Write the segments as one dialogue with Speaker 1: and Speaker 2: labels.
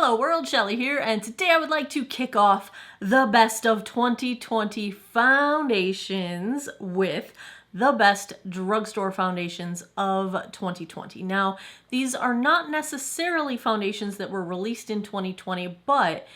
Speaker 1: Hello world, Shelly here, and today I would like to kick off the best of 2020 foundations with the best drugstore foundations of 2020. Now, these are not necessarily foundations that were released in 2020, but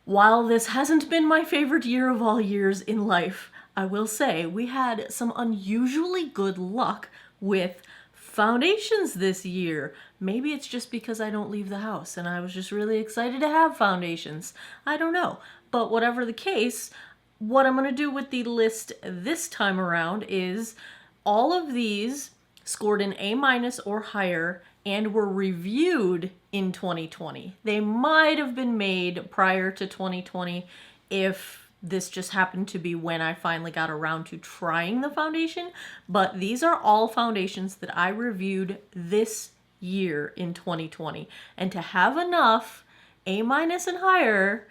Speaker 1: while this hasn't been my favorite year of all years in life, I will say we had some unusually good luck with foundations this year. Maybe it's just because I don't leave the house and I was just really excited to have foundations. I don't know. But whatever the case, what I'm going to do with the list this time around is all of these scored an A- or higher and were reviewed in 2020. They might have been made prior to 2020 if this just happened to be when I finally got around to trying the foundation, but these are all foundations that I reviewed this year in 2020. And to have enough A- and higher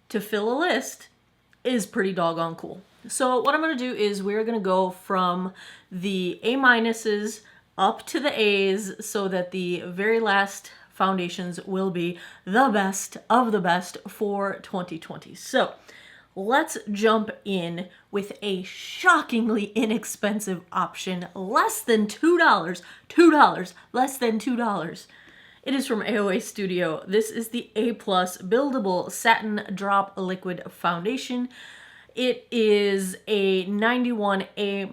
Speaker 1: to fill a list is pretty doggone cool. So what I'm going to do is we're going to go from the A- up to the A's so that the very last foundations will be the best of the best for 2020. So let's jump in with a shockingly inexpensive option, less than $2, less than $2. It is from AOA Studio. This is the A+ Buildable Satin Drop Liquid Foundation. It is a 91 A-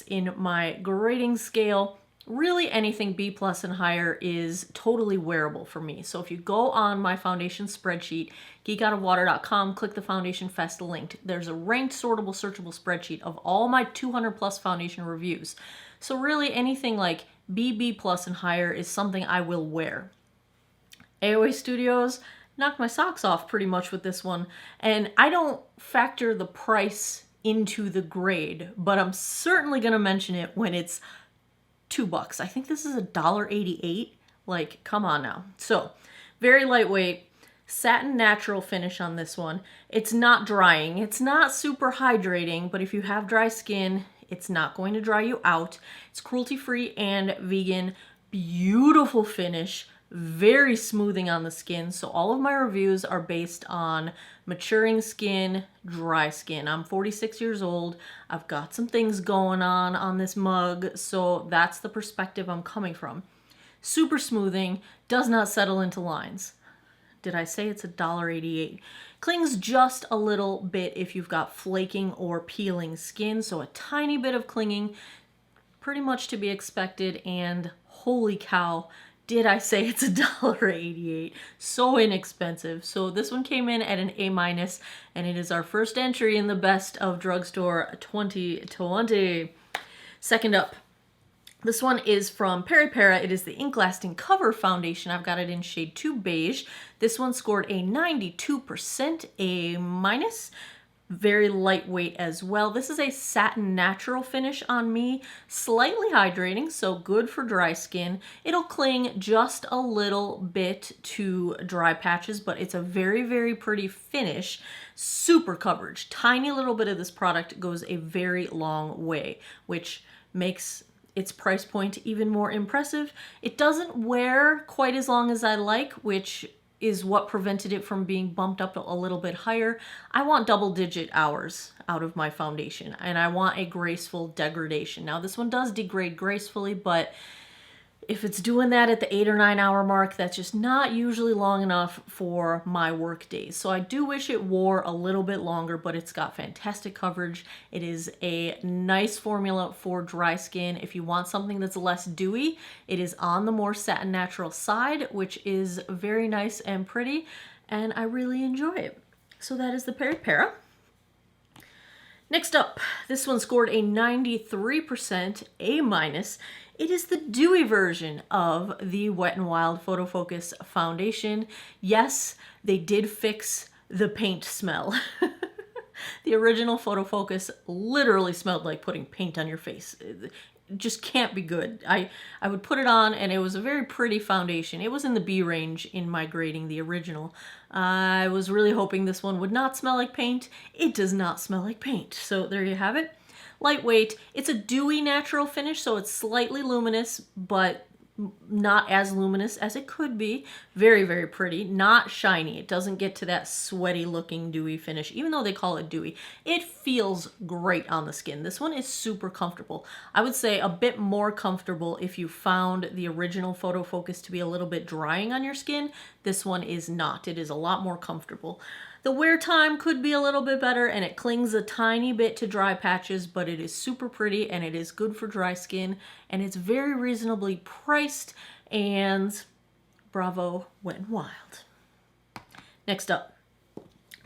Speaker 1: in my grading scale. Really anything B+ and higher is totally wearable for me. So if you go on my foundation spreadsheet, geekoutofwater.com, click the Foundation Fest link. There's a ranked, sortable, searchable spreadsheet of all my 200+ foundation reviews. So really anything like B+ and higher is something I will wear. AOA Studios knocked my socks off pretty much with this one. And I don't factor the price into the grade, but I'm certainly going to mention it when it's $2. I think this is $1.88. Like, come on now. So, very lightweight, satin natural finish on this one. It's not drying. It's not super hydrating, but if you have dry skin, it's not going to dry you out. It's cruelty-free and vegan. Beautiful finish. Very smoothing on the skin. So all of my reviews are based on maturing skin, dry skin. I'm 46 years old. I've got some things going on this mug, so that's the perspective I'm coming from. Super smoothing, does not settle into lines. Did I say it's $1.88? Clings just a little bit if you've got flaking or peeling skin, so a tiny bit of clinging, pretty much to be expected, and holy cow, did I say it's $1.88? So inexpensive. So this one came in at an A-, and it is our first entry in the best of drugstore 2020. Second up, this one is from Periphera. It is the Ink Lasting Cover Foundation. I've got it in shade 2 Beige. This one scored a 92% A-. Very lightweight as well. This is a satin natural finish on me, slightly hydrating, so good for dry skin. It'll cling just a little bit to dry patches, but it's a very, very pretty finish. Super coverage. Tiny little bit of this product goes a very long way, which makes its price point even more impressive. It doesn't wear quite as long as I like, which is what prevented it from being bumped up a little bit higher. I want double-digit hours out of my foundation, and I want a graceful degradation. Now, this one does degrade gracefully, but if it's doing that at the 8 or 9 hour mark, that's just not usually long enough for my work days. So I do wish it wore a little bit longer, but it's got fantastic coverage. It is a nice formula for dry skin. If you want something that's less dewy, it is on the more satin natural side, which is very nice and pretty, and I really enjoy it. So that is the Periphera. Next up, this one scored a 93% A-. It is the dewy version of the Wet n Wild Photo Focus Foundation. Yes, they did fix the paint smell. The original Photo Focus literally smelled like putting paint on your face. It just can't be good. I would put it on and it was a very pretty foundation. It was in the B range in my grading, the original. I was really hoping this one would not smell like paint. It does not smell like paint. So there you have it. Lightweight. It's a dewy natural finish, so it's slightly luminous, but not as luminous as it could be. Very, very pretty. Not shiny. It doesn't get to that sweaty looking dewy finish, even though they call it dewy. It feels great on the skin. This one is super comfortable. I would say a bit more comfortable if you found the original Photo Focus to be a little bit drying on your skin. This one is not. It is a lot more comfortable. The wear time could be a little bit better, and it clings a tiny bit to dry patches, but it is super pretty and it is good for dry skin, and it's very reasonably priced, and bravo, Wet n Wild. Next up,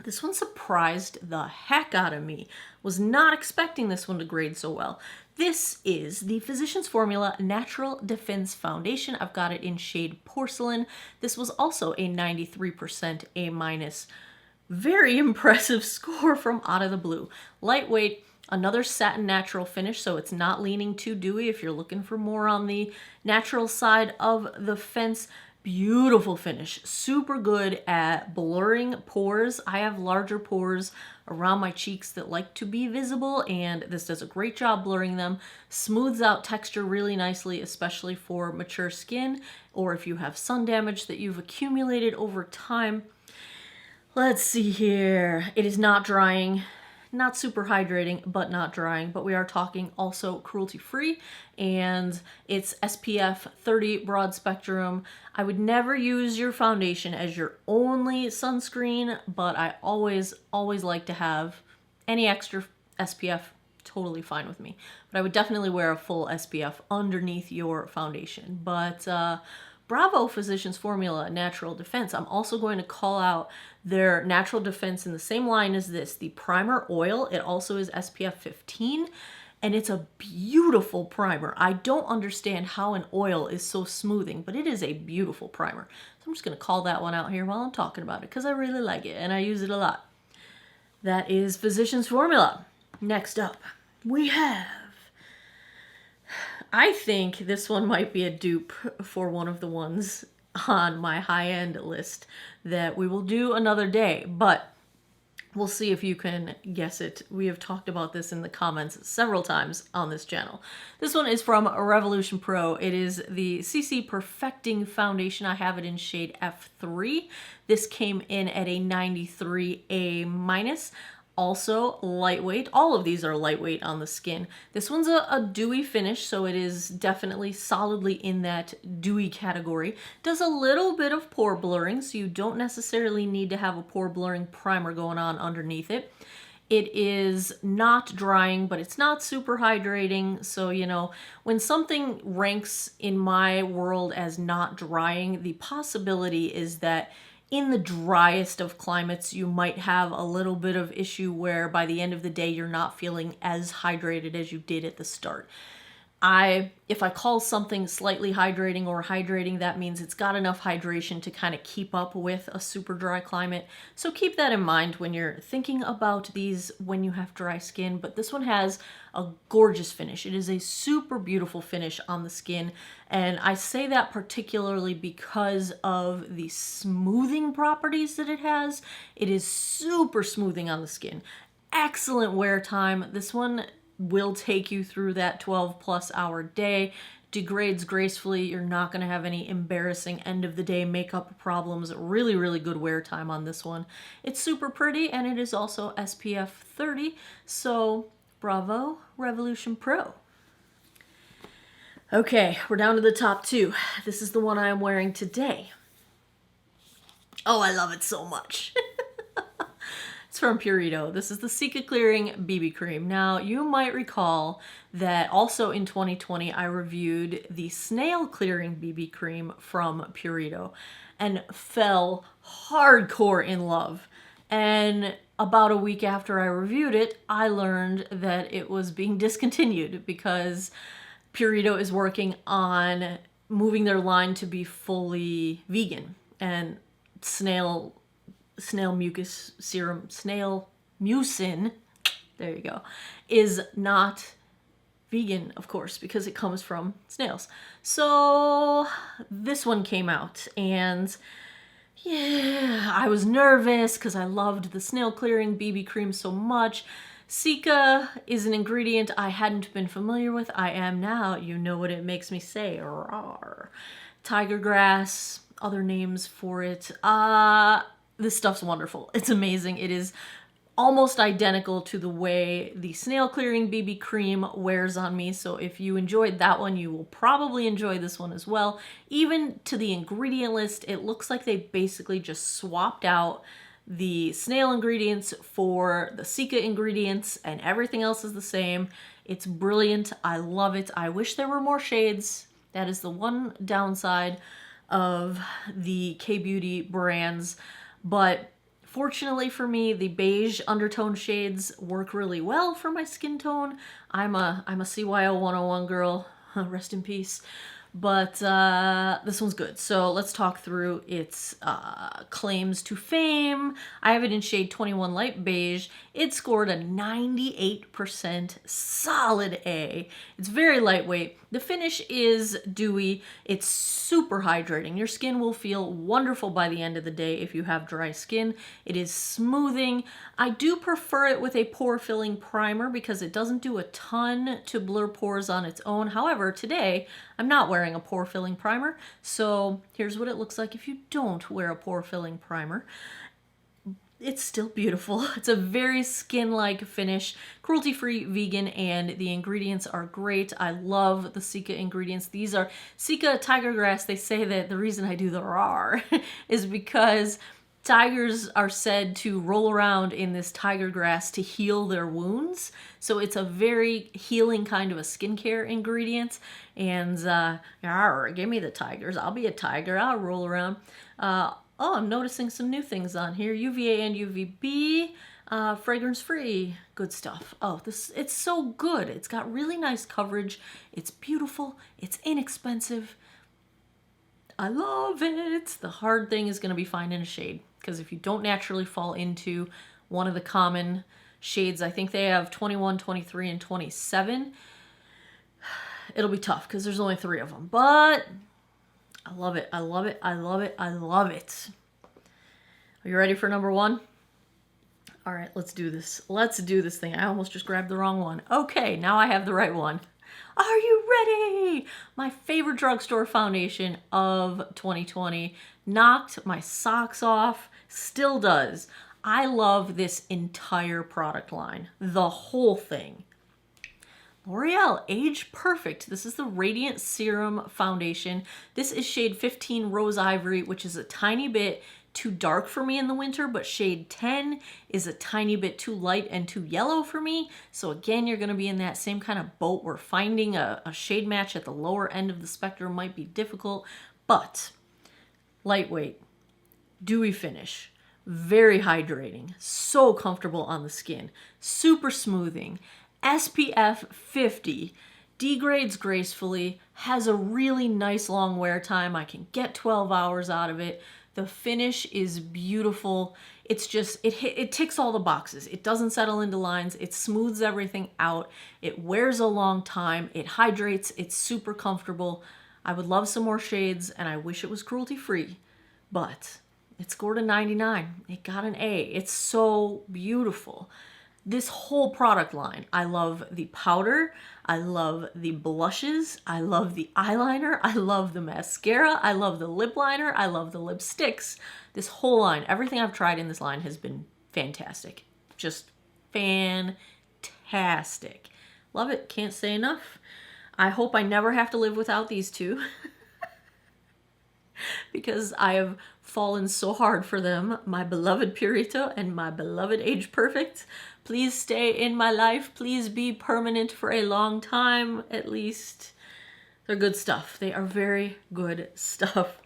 Speaker 1: this one surprised the heck out of me. Was not expecting this one to grade so well. This is the Physicians Formula Natural Defense Foundation. I've got it in shade Porcelain. This was also a 93% A-. Very impressive score from out of the blue. Lightweight, another satin natural finish, so it's not leaning too dewy if you're looking for more on the natural side of the fence. Beautiful finish. Super good at blurring pores. I have larger pores around my cheeks that like to be visible, and this does a great job blurring them. Smooths out texture really nicely, especially for mature skin or if you have sun damage that you've accumulated over time. Let's see here. It is not drying, not super hydrating, but not drying. But we are talking also cruelty-free, and it's SPF 30 broad spectrum. I would never use your foundation as your only sunscreen, but I always like to have any extra SPF. Totally fine with me. But I would definitely wear a full SPF underneath your foundation. But bravo, Physicians Formula Natural Defense. I'm also going to call out their Natural Defense in the same line as this, the primer oil. It also is SPF 15, and it's a beautiful primer. I don't understand how an oil is so smoothing, but it is a beautiful primer. So I'm just going to call that one out here while I'm talking about it because I really like it and I use it a lot. That is Physicians Formula. Next up, we have, I think this one might be a dupe for one of the ones on my high-end list that we will do another day, but we'll see if you can guess it. We have talked about this in the comments several times on this channel. This one is from Revolution Pro. It is the CC Perfecting Foundation. I have it in shade F3. This came in at a 93 A-. Also lightweight. All of these are lightweight on the skin. This one's a dewy finish, so it is definitely solidly in that dewy category. Does a little bit of pore blurring, so you don't necessarily need to have a pore blurring primer going on underneath it. It is not drying, but it's not super hydrating. So, you know, when something ranks in my world as not drying, the possibility is that in the driest of climates, you might have a little bit of issue where by the end of the day, you're not feeling as hydrated as you did at the start. If I call something slightly hydrating or hydrating, that means it's got enough hydration to kind of keep up with a super dry climate. So keep that in mind when you're thinking about these when you have dry skin. But this one has a gorgeous finish. It is a super beautiful finish on the skin. And I say that particularly because of the smoothing properties that it has. It is super smoothing on the skin. Excellent wear time. This one will take you through that 12+ hour day, degrades gracefully. You're not going to have any embarrassing end of the day makeup problems. Really, really good wear time on this one. It's super pretty, and it is also SPF 30, so bravo, Revolution Pro. Okay, we're down to the top two. This is the one I am wearing today. Oh, I love it so much. It's from Purito. This is the Cica Clearing BB Cream. Now, you might recall that also in 2020, I reviewed the Snail Clearing BB Cream from Purito and fell hardcore in love. And about a week after I reviewed it, I learned that it was being discontinued because Purito is working on moving their line to be fully vegan, and snail mucus serum, snail mucin, there you go, is not vegan, of course, because it comes from snails. So this one came out, and yeah, I was nervous because I loved the Snail Clearing BB Cream so much. Cica is an ingredient I hadn't been familiar with. I am now. You know what it makes me say. Rawr. Tiger grass, other names for it. This stuff's wonderful. It's amazing. It is almost identical to the way the Snail Clearing BB Cream wears on me. So if you enjoyed that one, you will probably enjoy this one as well. Even to the ingredient list, it looks like they basically just swapped out the snail ingredients for the Cica ingredients, and everything else is the same. It's brilliant. I love it. I wish there were more shades. That is the one downside of the K-Beauty brands. But fortunately for me, the beige undertone shades work really well for my skin tone. I'm a CYO 101 girl. Rest in peace. But this one's good. So let's talk through its claims to fame. I have it in shade 21 Light Beige. It scored a 98% solid A. It's very lightweight. The finish is dewy. It's super hydrating. Your skin will feel wonderful by the end of the day if you have dry skin. It is smoothing. I do prefer it with a pore filling primer because it doesn't do a ton to blur pores on its own. However, today I'm not wearing a pore filling primer, so here's what it looks like if you don't wear a pore filling primer. It's still beautiful. It's a very skin-like finish, cruelty-free, vegan, and the ingredients are great. I love the Cica ingredients. These are Cica tiger grass. They say that the reason I do the RAR is because tigers are said to roll around in this tiger grass to heal their wounds. So it's a very healing kind of a skincare ingredient. And give me the tigers. I'll be a tiger. I'll roll around. Oh, I'm noticing some new things on here. UVA and UVB, fragrance free, good stuff. Oh, it's so good. It's got really nice coverage. It's beautiful. It's inexpensive. I love it. The hard thing is going to be finding a shade, because if you don't naturally fall into one of the common shades, I think they have 21, 23, and 27. It'll be tough because there's only 3 of them, but I love it. I love it. I love it. I love it. Are you ready for number 1? All right, let's do this. Let's do this thing. I almost just grabbed the wrong one. Okay, now I have the right one. Are you ready? My favorite drugstore foundation of 2020. Knocked my socks off. Still does. I love this entire product line. The whole thing. LOreal Age Perfect. This is the Radiant Serum Foundation. This is shade 15 Rose Ivory, which is a tiny bit too dark for me in the winter, but shade 10 is a tiny bit too light and too yellow for me. So again, you're going to be in that same kind of boat where finding a shade match at the lower end of the spectrum might be difficult, but lightweight, dewy finish, very hydrating, so comfortable on the skin, super smoothing, SPF 50, degrades gracefully, has a really nice long wear time. I can get 12 hours out of it. The finish is beautiful. It's just, it ticks all the boxes. It doesn't settle into lines. It smooths everything out. It wears a long time. It hydrates. It's super comfortable. I would love some more shades, and I wish it was cruelty-free, but it scored a 99. It got an A. It's so beautiful. This whole product line, I love the powder, I love the blushes, I love the eyeliner, I love the mascara, I love the lip liner, I love the lipsticks. This whole line, everything I've tried in this line has been fantastic. Just fantastic. Love it, can't say enough. I hope I never have to live without these two. Because I have fallen so hard for them. My beloved Purito and my beloved Age Perfect. Please stay in my life. Please be permanent for a long time, at least. They're good stuff. They are very good stuff.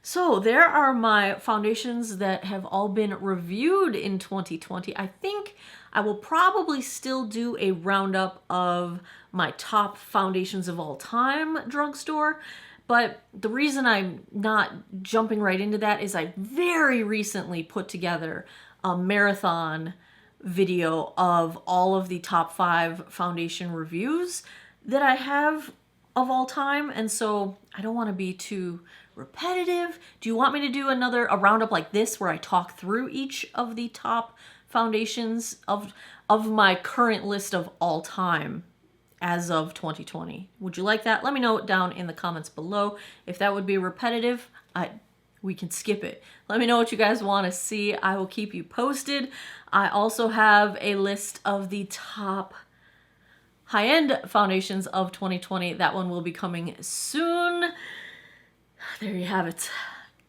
Speaker 1: So there are my foundations that have all been reviewed in 2020. I think I will probably still do a roundup of my top foundations of all time drugstore. But the reason I'm not jumping right into that is I very recently put together a marathon video of all of the top 5 foundation reviews that I have of all time. And so I don't want to be too repetitive. Do you want me to do a roundup like this where I talk through each of the top foundations of my current list of all time as of 2020. Would you like that? Let me know down in the comments below. If that would be repetitive, we can skip it. Let me know what you guys want to see. I will keep you posted. I also have a list of the top high-end foundations of 2020. That one will be coming soon. There you have it.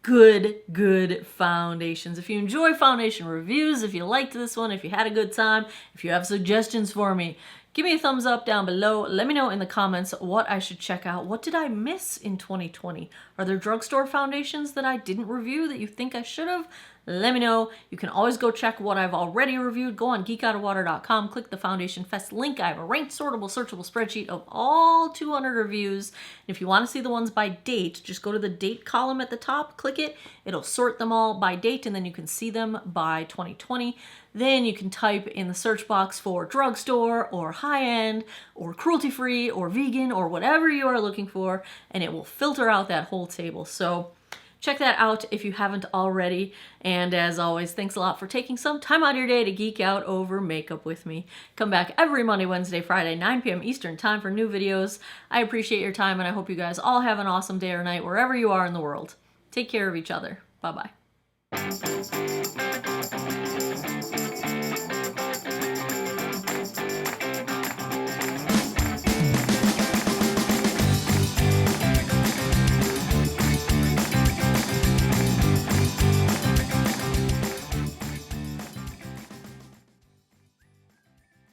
Speaker 1: Good foundations. If you enjoy foundation reviews, if you liked this one, if you had a good time, if you have suggestions for me, give me a thumbs up down below. Let me know in the comments what I should check out. What did I miss in 2020? Are there drugstore foundations that I didn't review that you think I should have? Let me know. You can always go check what I've already reviewed. Go on geekoutofwater.com, click the Foundation Fest link. I have a ranked, sortable, searchable spreadsheet of all 200 reviews. And if you want to see the ones by date, just go to the date column at the top, click it. It'll sort them all by date, and then you can see them by 2020. Then you can type in the search box for drugstore or high-end or cruelty-free or vegan or whatever you are looking for, and it will filter out that whole table. So check that out if you haven't already. And as always, thanks a lot for taking some time out of your day to geek out over makeup with me. Come back every Monday, Wednesday, Friday, 9 p.m. Eastern time for new videos. I appreciate your time, and I hope you guys all have an awesome day or night wherever you are in the world. Take care of each other. Bye-bye.